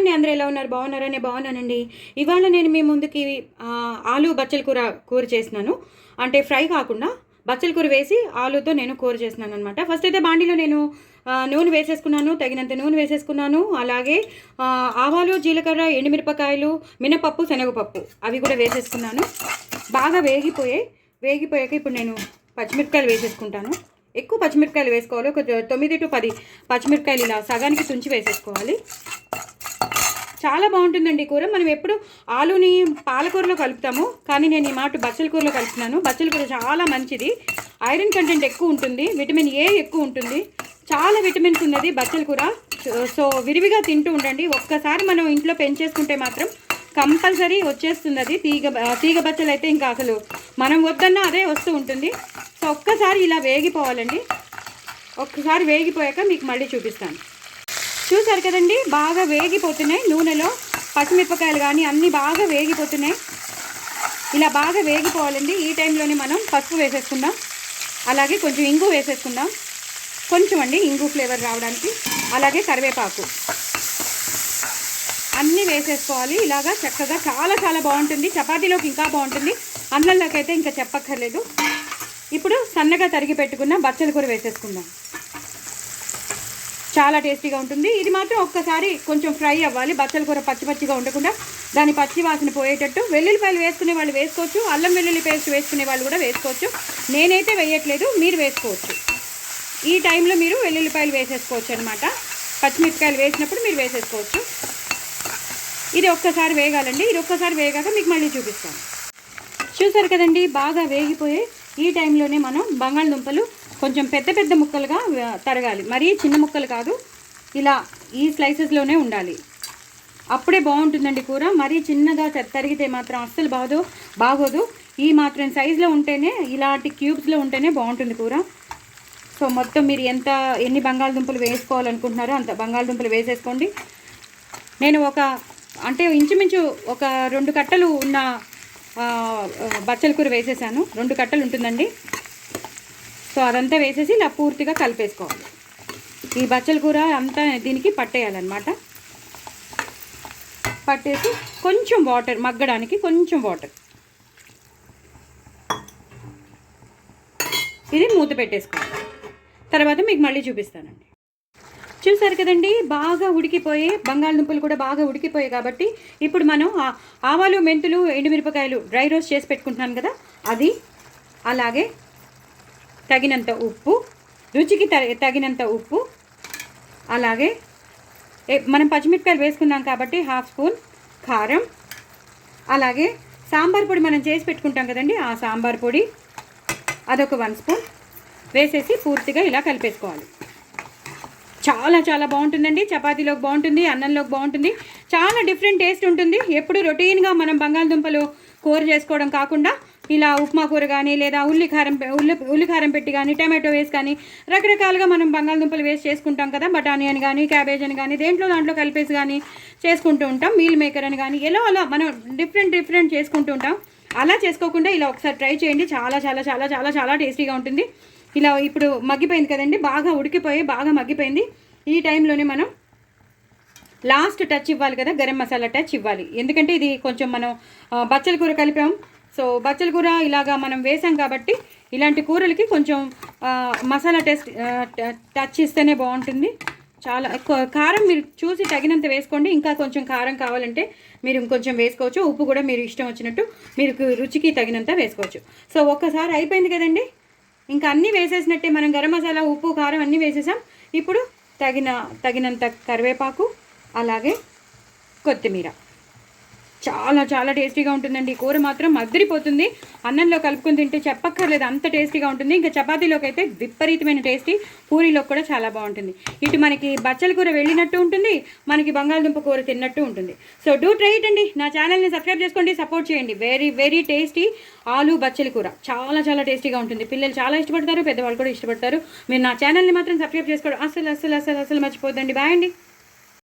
అండి, అందరూ ఎలా ఉన్నారు? బాగున్నారా? నేను బాగున్నానండి. ఇవాళ నేను మీ ముందుకి ఆలు బచ్చల కూర చేసినాను. అంటే ఫ్రై కాకుండా బచ్చల కూర వేసి ఆలుతో నేను కూర చేసినాను అనమాట. ఫస్ట్ అయితే బాండీలో నేను నూనె వేసేసుకున్నాను, తగినంత నూనె వేసేసుకున్నాను. అలాగే ఆవాలు, జీలకర్ర, ఎండుమిరపకాయలు, మినపప్పు, శనగపప్పు అవి కూడా వేసేసుకున్నాను. బాగా వేగిపోయాక ఇప్పుడు నేను పచ్చిమిరపకాయలు వేసేసుకుంటాను. ఎక్కువ పచ్చిమిరపకాయలు వేసుకోవాలి. ఒక 9 to 10 పచ్చిమిరపకాయలు ఇలా సగానికి తుంచి వేసేసుకోవాలి. చాలా బాగుంటుందండి కూర. మనం ఎప్పుడు ఆలుని పాలకూరలో కలుపుతాము, కానీ నేను ఈ మాట బచ్చల కూరలో కలుపుతున్నాను. బచ్చల కూర చాలా మంచిది, ఐరన్ కంటెంట్ ఎక్కువ ఉంటుంది, విటమిన్ ఏ ఎక్కువ ఉంటుంది, చాలా విటమిన్స్ ఉన్నది బచ్చల కూర. సో విరివిగా తింటూ ఉండండి. ఒక్కసారి మనం ఇంట్లో పెంచేసుకుంటే మాత్రం కంపల్సరీ వచ్చేస్తుంది. అది తీగ బచ్చలు అయితే ఇంకా అసలు మనం వద్దన్నా అదే వస్తూ ఉంటుంది. సో ఒక్కసారి ఇలా వేగిపోవాలండి. ఒక్కసారి వేగిపోయాక మీకు మళ్ళీ చూపిస్తాను. చూసారు కదండి, బాగా వేగిపోతున్నాయి నూనెలో. పచ్చిమిరపకాయలు కానీ అన్నీ బాగా వేగిపోతున్నాయి. ఇలా బాగా వేగిపోవాలండి. ఈ టైంలోనే మనం పసుపు వేసేసుకుందాం. అలాగే కొంచెం ఇంగు వేసేసుకుందాం, కొంచెం అండి ఇంగు ఫ్లేవర్ రావడానికి. అలాగే కరివేపాకు అన్నీ వేసేసుకోవాలి. ఇలాగా చక్కగా చాలా చాలా బాగుంటుంది. చపాతీలోకి ఇంకా బాగుంటుంది, అన్నంలోకి అయితే ఇంకా చెప్పక్కర్లేదు. ఇప్పుడు సన్నగా తరిగి పెట్టుకున్న బచ్చల కూర వేసేసుకుందాం. చాలా టేస్టీగా ఉంటుంది. ఇది మాత్రం ఒక్కసారి కొంచెం ఫ్రై అవ్వాలి. బచ్చల కూర పచ్చిగా ఉండకుండా దాని పచ్చి వాసన పోయేటట్టు. వెల్లుల్లిపాయలు వేసుకునే వాళ్ళు వేసుకోవచ్చు, అల్లం వెల్లుల్లి పేస్ట్ వేసుకునే వాళ్ళు కూడా వేసుకోవచ్చు. నేనైతే వేయట్లేదు, మీరు వేసుకోవచ్చు. ఈ టైంలో మీరు వెల్లుల్లిపాయలు వేసేసుకోవచ్చు అనమాట. పచ్చిమిరపకాయలు వేసినప్పుడు మీరు వేసేసుకోవచ్చు. ఇది ఒక్కసారి వేగాలండి. ఇది ఒక్కసారి వేగాక మీకు మళ్ళీ చూపిస్తాను. చూసారు కదండి, బాగా వేగిపోయి ఈ టైంలోనే మనం బంగాళదుంపలు కొంచెం పెద్ద ముక్కలుగా తరగాలి. మరీ చిన్న ముక్కలు కాదు, ఇలా ఈ స్లైసెస్లోనే ఉండాలి. అప్పుడే బాగుంటుందండి కూర. మరీ చిన్నగా తరిగితే మాత్రం అస్సలు బాగోదు. ఈ మాత్రం సైజులో ఉంటేనే, ఇలాంటి క్యూబ్స్లో ఉంటేనే బాగుంటుంది కూర. సో మొత్తం మీరు ఎన్ని బంగాళదుంపలు వేసుకోవాలనుకుంటున్నారో అంత బంగాళదుంపలు వేసేసుకోండి. నేను అంటే ఇంచుమించు ఒక 2 కట్టలు ఉన్న బచ్చల కూర వేసేసాను. 2 కట్టలు ఉంటుందండి. సో అదంతా వేసేసి ఇలా పూర్తిగా కలిపేసుకోవాలి. ఈ బచ్చల కూర అంతా దీనికి పట్టేయాలన్నమాట. పట్టేసి కొంచెం వాటర్, మగ్గడానికి కొంచెం వాటర్, ఇది మూత పెట్టేసుకోవాలి. తర్వాత మీకు మళ్ళీ చూపిస్తానండి. చూసారు కదండి, బాగా ఉడికిపోయి బంగాళదుంపలు కూడా బాగా ఉడికిపోయాయి. కాబట్టి ఇప్పుడు మనం ఆవాలు, మెంతులు, ఎండుమిరపకాయలు డ్రై రోస్ట్ చేసి పెట్టుకుంటున్నాను కదా, అది, అలాగే తగినంత ఉప్పు, రుచికి తగినంత ఉప్పు, అలాగే మనం పచ్చిమిరపకాయలు వేసుకున్నాం కాబట్టి 1/2 స్పూన్ కారం, అలాగే సాంబార్ పొడి మనం చేసి పెట్టుకుంటాం కదండి, ఆ సాంబార్ పొడి అదొక 1 స్పూన్ వేసేసి పూర్తిగా ఇలా కలిపేసుకోవాలి. చాలా చాలా బాగుంటుందండి. చపాతీలోకి బాగుంటుంది, అన్నంలోకి బాగుంటుంది. చాలా డిఫరెంట్ టేస్ట్ ఉంటుంది. ఎప్పుడు రొటీన్గా మనం బంగాళదుంపలు కూర చేసుకోవడం కాకుండా ఇలా ఉప్మా కూర కానీ, లేదా ఉల్లికారం పెట్టి కానీ, టమాటో వేసి కానీ, రకరకాలుగా మనం బంగాళదుంపలు వేసి చేసుకుంటాం కదా. బఠానీ అని కానీ, క్యాబేజ్ అని కానీ, దాంట్లో కలిపేసి కానీ చేసుకుంటూ ఉంటాం. మీల్ మేకర్ అని కానీ, అలా మనం డిఫరెంట్ చేసుకుంటూ ఉంటాం. అలా చేసుకోకుండా ఇలా ఒకసారి ట్రై చేయండి. చాలా చాలా చాలా చాలా చాలా టేస్టీగా ఉంటుంది. ఇలా ఇప్పుడు మగ్గిపోయింది కదండి, బాగా ఉడికిపోయి బాగా మగ్గిపోయింది. ఈ టైంలోనే మనం లాస్ట్ టచ్ ఇవ్వాలి కదా, గరం మసాలా టచ్ ఇవ్వాలి. ఎందుకంటే ఇది కొంచెం మనం బచ్చల కూర కలిపాం. సో బచ్చల కూర ఇలాగా మనం వేసాం కాబట్టి ఇలాంటి కూరలకి కొంచెం మసాలా టచ్ ఇస్తేనే బాగుంటుంది. చాలా కారం మీరు చూసి తగినంత వేసుకోండి. ఇంకా కొంచెం కారం కావాలంటే మీరు ఇంకొంచెం వేసుకోవచ్చు. ఉప్పు కూడా మీరు ఇష్టం వచ్చినట్టు మీరు రుచికి తగినంత వేసుకోవచ్చు. సో ఒక్కసారి అయిపోయింది కదండి, ఇంకా అన్నీ వేసేసినట్టే. మనం గరం మసాలా, ఉప్పు, కారం అన్నీ వేసేసాం. ఇప్పుడు తగినంత కరివేపాకు, అలాగే కొత్తిమీర. చాలా చాలా టేస్టీగా ఉంటుందండి. కూర మాత్రం అదిరిపోతుంది. అన్నంలో కలుపుకొని తింటే చెప్పక్కర్లేదు, అంత టేస్టీగా ఉంటుంది. ఇంకా చపాతీలోకి అయితే విపరీతమైన టేస్టీ, పూరీలో కూడా చాలా బాగుంటుంది. ఇటు మనకి బచ్చల కూర వెళ్ళినట్టు ఉంటుంది, మనకి బంగాళదుంప కూర తిన్నట్టు ఉంటుంది. సో డూ ట్రై ఇట్ అండి. నా ఛానల్ని సబ్స్క్రైబ్ చేసుకోండి, సపోర్ట్ చేయండి. వెరీ టేస్టీ ఆలు బచ్చల కూర చాలా చాలా టేస్టీగా ఉంటుంది. పిల్లలు చాలా ఇష్టపడతారు, పెద్దవాళ్ళు కూడా ఇష్టపడతారు. మీరు నా ఛానల్ని మాత్రం సబ్స్క్రైబ్ చేసుకోవడం అసలు మర్చిపోద్దండి. బాయ్ అండి.